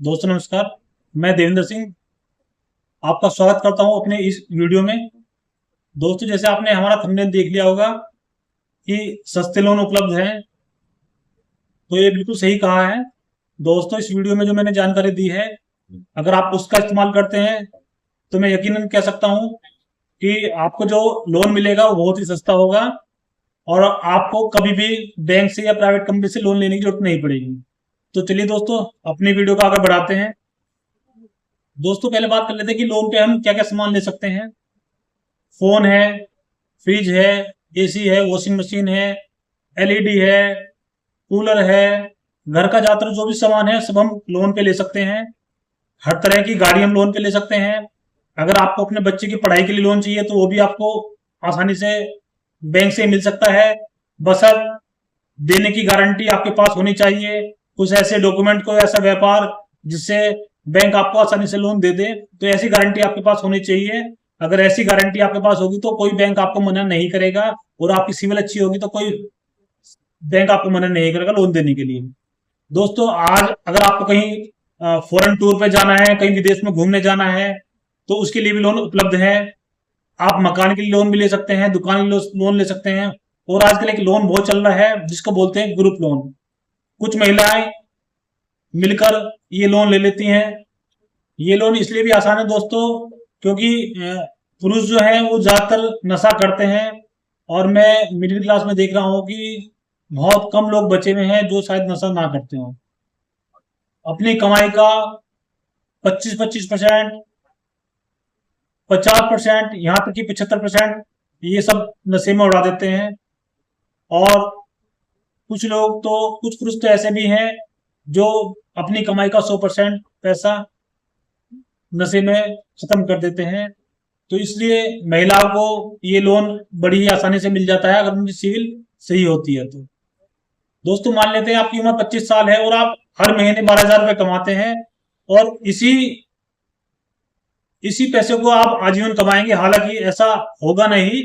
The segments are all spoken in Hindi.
दोस्तों नमस्कार। मैं देवेंद्र सिंह आपका स्वागत करता हूं अपने इस वीडियो में। दोस्तों जैसे आपने हमारा थंबनेल देख लिया होगा कि सस्ते लोन उपलब्ध हैं, तो ये बिल्कुल सही कहा है। दोस्तों इस वीडियो में जो मैंने जानकारी दी है, अगर आप उसका इस्तेमाल करते हैं तो मैं यकीनन कह सकता हूं कि आपको जो लोन मिलेगा वो बहुत ही सस्ता होगा और आपको कभी भी बैंक से या प्राइवेट कंपनी से लोन लेने की जरूरत नहीं पड़ेगी। तो चलिए दोस्तों अपनी वीडियो को आगे बढ़ाते हैं। दोस्तों पहले बात कर लेते हैं कि लोन पे हम क्या क्या सामान ले सकते हैं। फोन है, फ्रिज है, एसी है, वॉशिंग मशीन है, एलईडी है, कूलर है, घर का ज्यादातर जो भी सामान है सब हम लोन पे ले सकते हैं। हर तरह की गाड़ी हम लोन पे ले सकते हैं। अगर आपको अपने बच्चे की पढ़ाई के लिए लोन चाहिए तो वो भी आपको आसानी से बैंक से मिल सकता है। बशर्ते देने की गारंटी आपके पास होनी चाहिए, कुछ ऐसे डॉक्यूमेंट को ऐसा व्यापार जिससे बैंक आपको आसानी से लोन दे दे, तो ऐसी गारंटी आपके पास होनी चाहिए। अगर ऐसी गारंटी आपके पास होगी तो कोई बैंक आपको मना नहीं करेगा, और आपकी सिविल अच्छी होगी तो कोई बैंक आपको मना नहीं करेगा लोन देने के लिए। दोस्तों आज अगर आपको कहीं फॉरेन टूर पे जाना है, कहीं विदेश में घूमने जाना है, तो उसके लिए भी लोन उपलब्ध है। आप मकान के लिए लोन भी ले सकते हैं, दुकान के लिए लोन ले सकते हैं। और आजकल एक लोन बहुत चल रहा है जिसको बोलते हैं ग्रुप लोन। कुछ महिलाएं मिलकर ये लोन ले लेती हैं। ये लोन इसलिए भी आसान है दोस्तों क्योंकि पुरुष जो है वो ज्यादातर नशा करते हैं, और मैं मिडिल क्लास में देख रहा हूँ कि बहुत कम लोग बचे हुए हैं जो शायद नशा ना करते हो। अपनी कमाई का 25-25%, 50%, यहाँ तक कि 75% ये सब नशे में उड़ा देते हैं। और कुछ लोग तो कुछ पुरुष तो ऐसे भी हैं जो अपनी कमाई का 100% पैसा नशे में खत्म कर देते हैं। तो इसलिए महिलाओं को ये लोन बड़ी ही आसानी से मिल जाता है अगर उनकी सिविल सही होती है तो। दोस्तों मान लेते हैं आपकी उम्र 25 साल है और आप हर महीने 12,000 रुपये कमाते हैं, और इसी इसी पैसे को आप आजीवन कमाएंगे। हालांकि ऐसा होगा नहीं,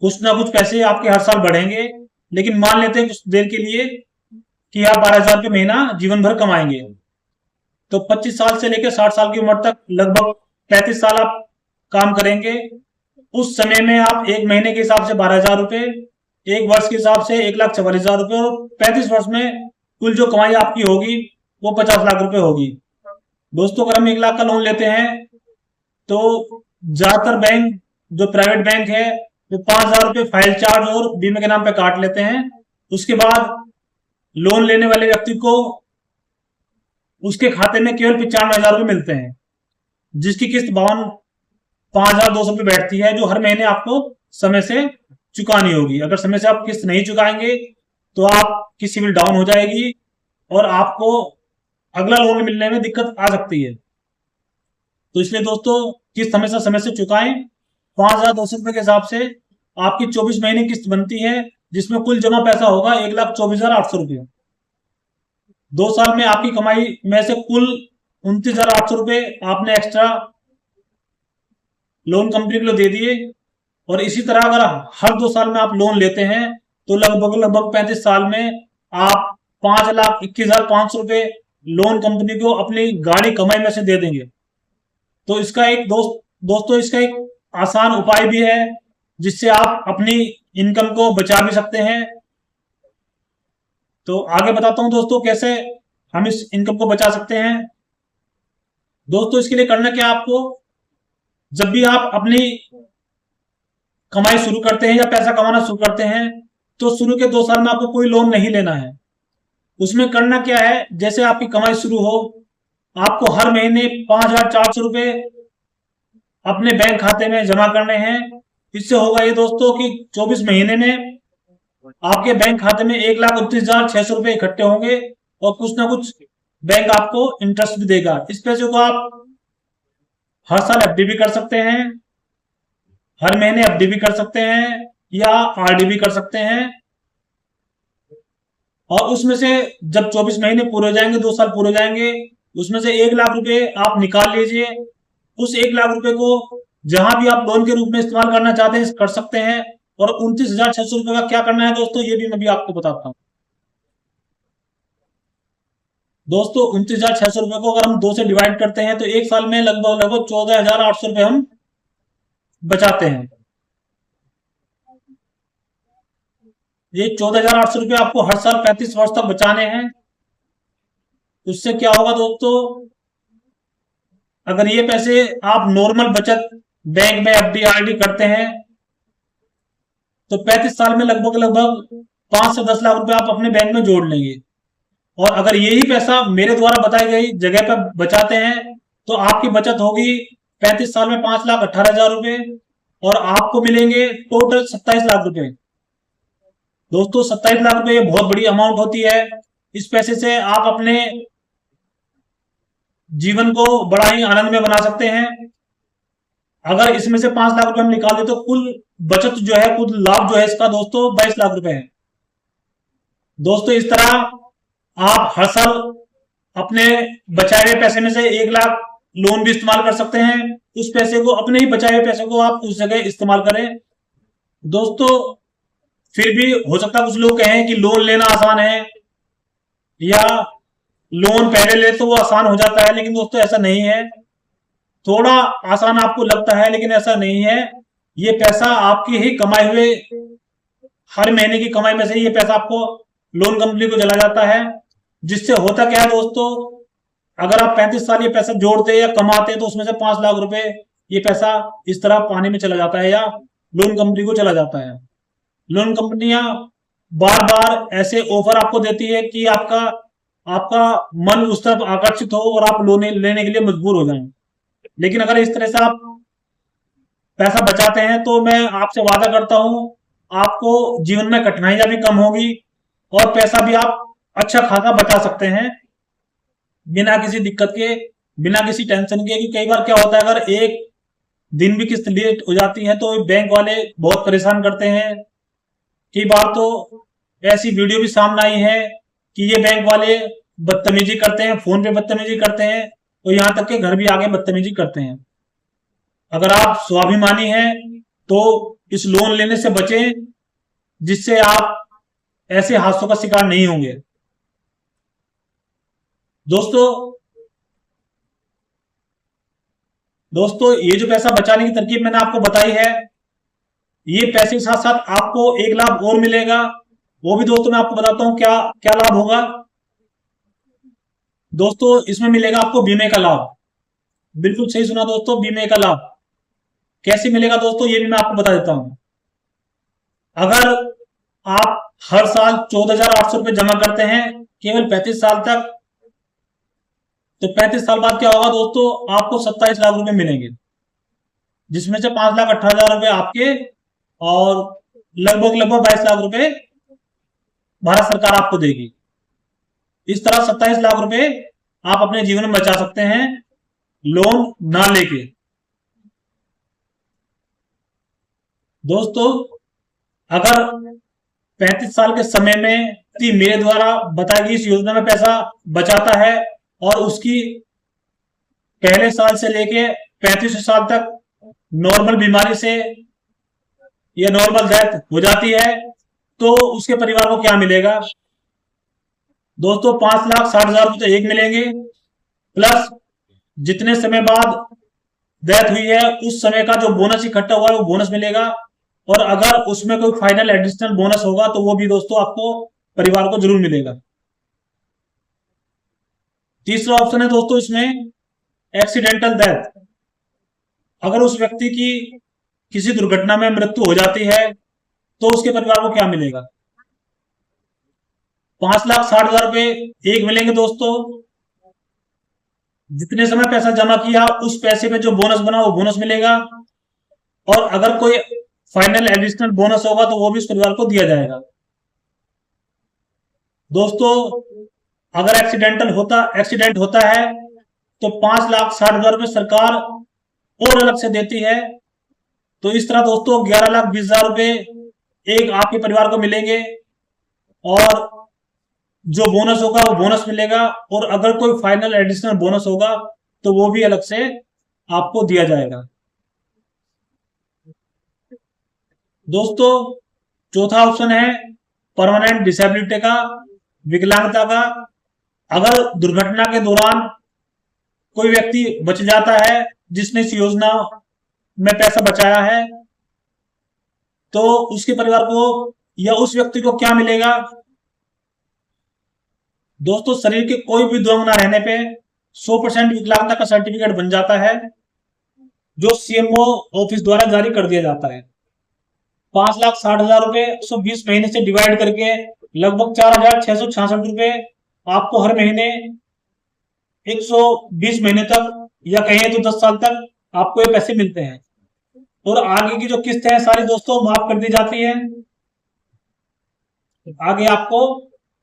कुछ ना कुछ पैसे आपके हर साल बढ़ेंगे, लेकिन मान लेते हैं कुछ देर के लिए कि आप 12,000 रुपये महीना जीवन भर कमाएंगे। तो 25 साल से लेकर 60 साल की उम्र तक लगभग 35 साल आप काम करेंगे। उस समय में आप एक महीने के हिसाब से 12,000 रुपये, एक वर्ष के हिसाब से 1,44,000 रुपये, और 35 वर्ष में कुल जो कमाई आपकी होगी वो 50 लाख रुपए होगी। दोस्तों अगर हम 1 लाख का लोन लेते हैं तो ज्यादातर बैंक, जो प्राइवेट बैंक है, वो 5,000 रुपये फाइल चार्ज और बीमे के नाम पे काट लेते हैं। उसके बाद लोन लेने वाले व्यक्ति को उसके खाते में केवल 95,000 रुपये मिलते हैं, जिसकी किस्त 5,200 रुपये बैठती है, जो हर महीने आपको समय से चुकानी होगी। अगर समय से आप किस्त नहीं चुकाएंगे तो आपकी सिविल डाउन हो जाएगी और आपको अगला लोन मिलने में दिक्कत आ सकती है। तो इसलिए दोस्तों किस्त हमेशा समय से चुकाएं। 5,200 रुपये के हिसाब से आपकी 24 महीने किस्त बनती है, जिसमें कुल जमा पैसा होगा 1,24,800 रुपये। 2 साल में आपकी कमाई में से कुल 29,800 रुपये आपने एक्स्ट्रा लोन कंपनी को दे दिए। और इसी तरह अगर हर 2 साल में आप लोन लेते हैं तो लगभग लगभग 35 साल में आप 5,21,500 रुपये लोन कंपनी को अपनी गाड़ी कमाई में से दे देंगे। तो इसका एक दोस्तों इसका एक आसान उपाय भी है जिससे आप अपनी इनकम को बचा भी सकते हैं। तो आगे बताता हूं दोस्तों कैसे हम इस इनकम को बचा सकते हैं। दोस्तों इसके लिए करना क्या आपको, जब भी आप अपनी कमाई शुरू करते हैं या पैसा कमाना शुरू करते हैं तो शुरू के 2 साल में आपको कोई लोन नहीं लेना है। उसमें करना क्या है, जैसे आपकी कमाई शुरू हो आपको हर महीने 5,400 रुपये अपने बैंक खाते में जमा करने हैं। इससे होगा ये दोस्तों कि 24 महीने में आपके बैंक खाते में 1,29,600 रुपये इकट्ठे होंगे, और कुछ ना कुछ बैंक आपको इंटरेस्ट भी देगा। इस पैसे को आप हर साल एफडी भी कर सकते हैं, हर महीने एफडी भी कर सकते हैं, या आरडी भी कर सकते हैं। और उसमें से जब 24 महीने पूरे हो जाएंगे, 2 साल पूरे हो जाएंगे, उसमें से 1 लाख रुपए आप निकाल लीजिए। उस 1 लाख रुपए को जहां भी आप लोन के रूप में इस्तेमाल करना चाहते हैं कर सकते हैं। और 29,600 रुपये का क्या करना है दोस्तों, ये भी मैं भी आपको बताता हूँ। दोस्तों 29,600 रुपये को अगर हम 2 से डिवाइड करते हैं तो एक साल में लगभग लगभग 14,800 रुपये हम बचाते हैं। ये 14,800 रुपये आपको हर साल 35 वर्ष तक बचाने हैं। उससे क्या होगा दोस्तों, अगर ये पैसे आप नॉर्मल बचत बैंक में एफडी आरडी करते हैं तो 35 साल में लगभग लगभग 5 से 10 लाख रुपए आप अपने बैंक में जोड़ लेंगे। और अगर यही पैसा मेरे द्वारा बताई गई जगह पर बचाते हैं तो आपकी बचत होगी 35 साल में 5,18,000 रुपए और आपको मिलेंगे टोटल 27 लाख रुपए। दोस्तों 27 लाख रुपए ये बहुत बड़ी अमाउंट होती है। इस पैसे से आप अपने जीवन को बड़ा ही आनंद में बना सकते हैं। अगर इसमें से 5 लाख रुपए हम निकाल दे तो कुल बचत जो है, कुल लाभ जो है इसका दोस्तों 22 लाख रुपए है। दोस्तों इस तरह आप हर साल अपने बचाए हुए पैसे में से 1 लाख लोन भी इस्तेमाल कर सकते हैं। उस पैसे को, अपने ही बचाए हुए पैसे को आप उस जगह इस्तेमाल करें। दोस्तों फिर भी हो सकता है कुछ लोग कहें कि लोन लेना आसान है या लोन पहले ले तो वो आसान हो जाता है, लेकिन दोस्तों ऐसा नहीं है। थोड़ा आसान आपको लगता है लेकिन ऐसा नहीं है। ये पैसा आपकी ही कमाए हुए, हर महीने की कमाई में से ये पैसा आपको लोन कंपनी को चला जाता है। जिससे होता क्या है दोस्तों, अगर आप 35 साल ये पैसा जोड़ते या कमाते तो उसमें से 5 लाख रुपए ये पैसा इस तरह पानी में चला जाता है या लोन कंपनी को चला जाता है। लोन कंपनियां बार बार ऐसे ऑफर आपको देती है कि आपका आपका मन उस तरफ आकर्षित हो और आप लोन लेने के लिए मजबूर हो जाएं। लेकिन अगर इस तरह से आप पैसा बचाते हैं तो मैं आपसे वादा करता हूं आपको जीवन में कठिनाइयां भी कम होगी और पैसा भी आप अच्छा खासा बचा सकते हैं बिना किसी दिक्कत के, बिना किसी टेंशन के। कि कई बार क्या होता है, अगर एक दिन भी किस्त लेट हो जाती है तो बैंक वाले बहुत परेशान करते हैं। कई बार तो ऐसी वीडियो भी सामने आई है कि ये बैंक वाले बदतमीजी करते हैं, फोन पे बदतमीजी करते हैं और यहाँ तक के घर भी आगे बदतमीजी करते हैं। अगर आप स्वाभिमानी हैं तो इस लोन लेने से बचें, जिससे आप ऐसे हादसों का शिकार नहीं होंगे। दोस्तों दोस्तों ये जो पैसा बचाने की तरकीब मैंने आपको बताई है, ये पैसे के साथ साथ आपको एक लाभ और मिलेगा। वो भी दोस्तों मैं आपको बताता हूं क्या क्या लाभ होगा। दोस्तों इसमें मिलेगा आपको बीमे का लाभ। बिल्कुल सही सुना दोस्तों, बीमे का लाभ। कैसे मिलेगा दोस्तों ये भी मैं आपको बता देता हूं। अगर आप हर साल 14,800 रुपये जमा करते हैं केवल 35 साल तक, तो 35 साल बाद क्या होगा दोस्तों, आपको 27 लाख रुपए मिलेंगे। जिसमें से 5,18,000 रुपए आपके और लगभग लगभग 22 लाख रुपए भारत सरकार आपको देगी। इस तरह 27 लाख रुपए आप अपने जीवन में बचा सकते हैं लोन ना लेके। दोस्तों अगर 35 साल के समय में मेरे द्वारा बताई गई इस योजना में पैसा बचाता है और उसकी पहले साल से लेके 35 साल तक नॉर्मल बीमारी से या नॉर्मल डेथ हो जाती है तो उसके परिवार को क्या मिलेगा दोस्तों, 5,60,000 रुपए तो एक मिलेंगे, प्लस जितने समय बाद डेथ हुई है उस समय का जो बोनस इकट्ठा हुआ है वो बोनस मिलेगा। और अगर उसमें कोई फाइनल एडिशनल बोनस होगा तो वो भी दोस्तों आपको परिवार को जरूर मिलेगा। तीसरा ऑप्शन है दोस्तों इसमें एक्सीडेंटल डेथ। अगर उस व्यक्ति की किसी दुर्घटना में मृत्यु हो जाती है तो उसके परिवार को क्या मिलेगा। 5,60,000 रुपए एक मिलेंगे दोस्तों, जितने समय पैसा जमा किया उस पैसे पे जो बोनस बना वो बोनस मिलेगा। और अगर कोई फाइनल एडिशनल बोनस होगा तो वो भी उस परिवार को दिया जाएगा। दोस्तों अगर एक्सीडेंट होता है तो 5,60,000 रुपए सरकार और अलग से देती है। तो इस तरह दोस्तों 11,20,000 रुपए एक आपके परिवार को मिलेंगे और जो बोनस होगा वो बोनस मिलेगा। और अगर कोई फाइनल एडिशनल बोनस होगा तो वो भी अलग से आपको दिया जाएगा। दोस्तों चौथा ऑप्शन है परमानेंट डिसेबिलिटी का, विकलांगता का। अगर दुर्घटना के दौरान कोई व्यक्ति बच जाता है जिसने इस योजना में पैसा बचाया है, तो उसके परिवार को या उस व्यक्ति को क्या मिलेगा? दोस्तों, शरीर के कोई भी द्वंग ना रहने पे 100% विकलांगता का सर्टिफिकेट बन जाता है, जो सीएमओ ऑफिस द्वारा जारी कर दिया जाता है। 5,60,000 रुपए 120 महीने से डिवाइड करके लगभग 4,666 रुपए आपको हर महीने 120 महीने तक या कहें तो 10 साल तक आपको ये पैसे मिलते हैं। और आगे की जो किस्त है सारी दोस्तों माफ कर दी जाती है। आगे आपको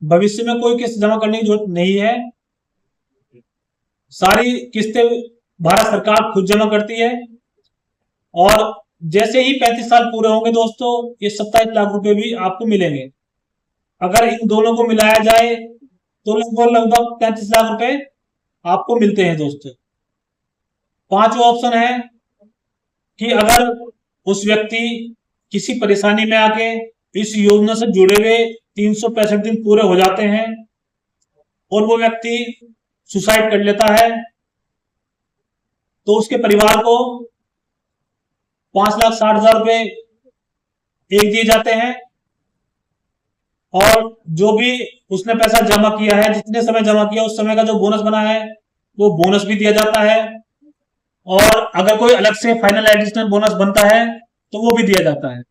भविष्य में कोई किस्त जमा करने की जरूरत नहीं है, सारी किस्तें भारत सरकार खुद जमा करती है। और जैसे ही 35 साल पूरे होंगे दोस्तों, ये 27 लाख रुपए भी आपको मिलेंगे। अगर इन दोनों को मिलाया जाए तो लगभग 35 लाख रुपए आपको मिलते हैं दोस्तों। पांचवा ऑप्शन है कि अगर उस व्यक्ति किसी परेशानी में आके इस योजना से जुड़े हुए 365 दिन पूरे हो जाते हैं और वो व्यक्ति सुसाइड कर लेता है, तो उसके परिवार को 5,60,000 रुपए एक दिए जाते हैं। और जो भी उसने पैसा जमा किया है, जितने समय जमा किया उस समय का जो बोनस बना है वो बोनस भी दिया जाता है। और अगर कोई अलग से फाइनल एडिशनल बोनस बनता है तो वो भी दिया जाता है।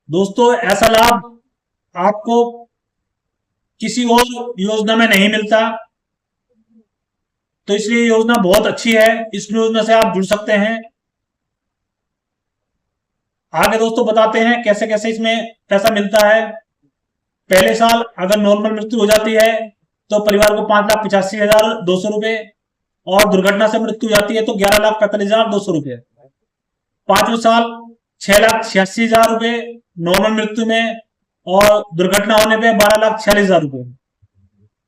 दोस्तों, ऐसा लाभ आपको किसी और योजना में नहीं मिलता, तो इसलिए योजना बहुत अच्छी है। इस योजना से आप जुड़ सकते हैं। आगे दोस्तों बताते हैं कैसे कैसे इसमें पैसा मिलता है। पहले साल अगर नॉर्मल मृत्यु हो जाती है तो परिवार को 5,85,200 रुपए, और दुर्घटना से मृत्यु हो जाती है तो 11,45,200 रुपए। पांचवें साल 6,86,000 रुपए नॉर्मल मृत्यु में, और दुर्घटना होने पे 12,46,000 रुपए।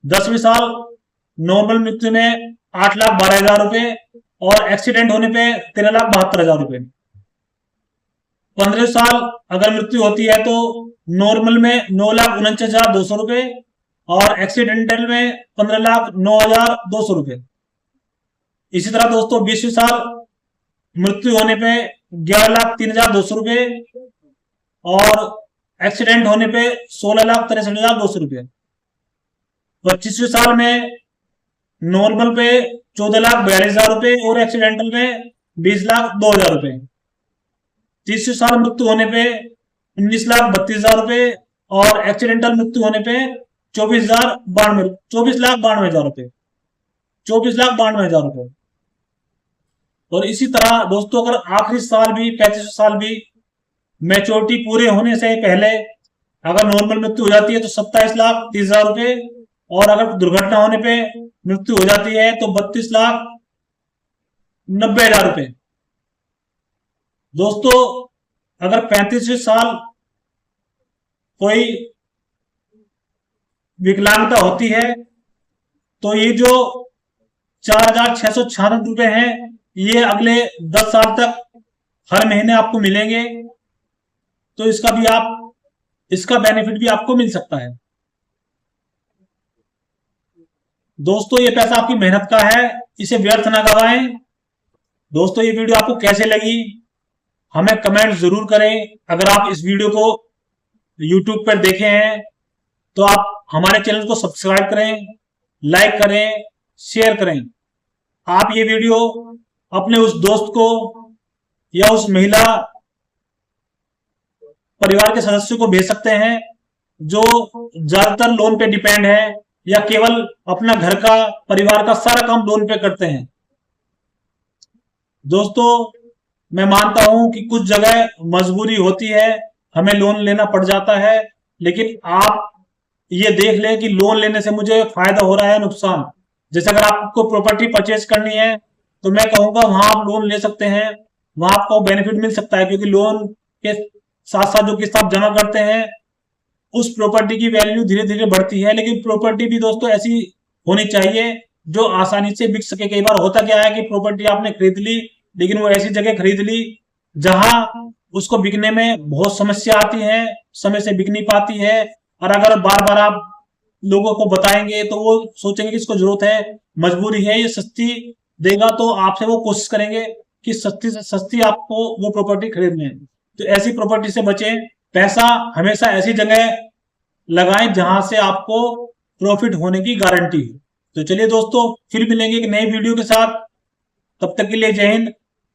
10वें साल नॉर्मल मृत्यु में 8,12,000 रुपए, और एक्सीडेंट होने पे 13,72,000 रुपए। 15वें साल अगर मृत्यु होती है तो नॉर्मल में 9,49,200 रुपए, और एक्सीडेंटल में 15,09,200 रुपए। इसी तरह दोस्तों 20वें साल मृत्यु होने पे 11,03,200 रुपए, और एक्सीडेंट होने पे 16,63,200 रुपए। 25वें साल में नॉर्मल पे 14,42,000 रुपए, और एक्सीडेंटल में 20,02,000 रुपए। 30वें साल मृत्यु होने पे 19,32,000 रुपए, और एक्सीडेंटल मृत्यु होने पे 24,92,000 रुपए। 24,92,000 रुपए। और इसी तरह दोस्तों अगर आखिरी साल भी 35 साल भी मैच्योरिटी पूरे होने से पहले अगर नॉर्मल मृत्यु हो जाती है तो 27,30,000 रुपए, और अगर दुर्घटना होने पे मृत्यु हो जाती है तो 32,90,000 रुपए। दोस्तों, अगर 35वें साल कोई विकलांगता होती है तो ये जो 4,666 रुपए हैं ये अगले 10 साल तक हर महीने आपको मिलेंगे। तो इसका बेनिफिट भी आपको मिल सकता है। दोस्तों, ये पैसा आपकी मेहनत का है, इसे व्यर्थ ना गवाएं। दोस्तों, ये वीडियो आपको कैसे लगी हमें कमेंट जरूर करें। अगर आप इस वीडियो को YouTube पर देखे हैं तो आप हमारे चैनल को सब्सक्राइब करें, लाइक करें, शेयर करें। आप ये वीडियो अपने उस दोस्त को या उस महिला परिवार के सदस्य को भेज सकते हैं जो ज्यादातर लोन पे डिपेंड है, या केवल अपना घर का परिवार का सारा काम लोन पे करते हैं। दोस्तों, मैं मानता हूं कि कुछ जगह मजबूरी होती है, हमें लोन लेना पड़ जाता है, लेकिन आप ये देख लें कि लोन लेने से मुझे फायदा हो रहा है नुकसान। जैसे अगर आपको प्रॉपर्टी परचेज करनी है तो मैं कहूंगा वहां आप लोन ले सकते हैं, वहां आपको बेनिफिट मिल सकता है, क्योंकि लोन के साथ साथ जो किस्त आप जमा करते हैं उस प्रॉपर्टी की वैल्यू धीरे धीरे बढ़ती है। लेकिन प्रॉपर्टी भी दोस्तों ऐसी होनी चाहिए जो आसानी से बिक सके। कई बार होता क्या है कि प्रॉपर्टी आपने खरीद ली, लेकिन वो ऐसी जगह खरीद ली जहां उसको बिकने में बहुत समस्या आती है, समय से बिक नहीं पाती है, और अगर बार बार आप लोगों को बताएंगे तो वो सोचेंगे कि इसको जरूरत है, मजबूरी है, ये सस्ती देगा, तो आपसे वो कोशिश करेंगे कि सस्ती से सस्ती आपको वो प्रॉपर्टी खरीदनी है। तो ऐसी प्रॉपर्टी से बचें। पैसा हमेशा ऐसी जगह लगाएं जहां से आपको प्रॉफिट होने की गारंटी है। तो चलिए दोस्तों, फिर मिलेंगे एक नई वीडियो के साथ। तब तक के लिए जय हिंद।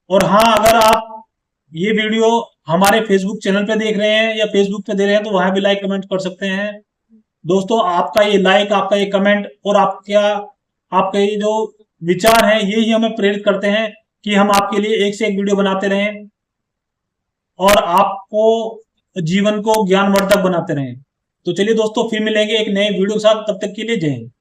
और हाँ, अगर आप ये वीडियो हमारे फेसबुक चैनल पे देख रहे हैं या फेसबुक पे दे रहे हैं तो वहां भी लाइक कमेंट कर सकते हैं। दोस्तों, आपका ये लाइक, आपका ये कमेंट और आपके ये जो विचार हैं, ये ही हमें प्रेरित करते हैं कि हम आपके लिए एक से एक वीडियो बनाते रहें और आपको जीवन को ज्ञानवर्धक बनाते रहें। तो चलिए दोस्तों, फिर मिलेंगे एक नए वीडियो के साथ। तब तक के लिए जय हिंद।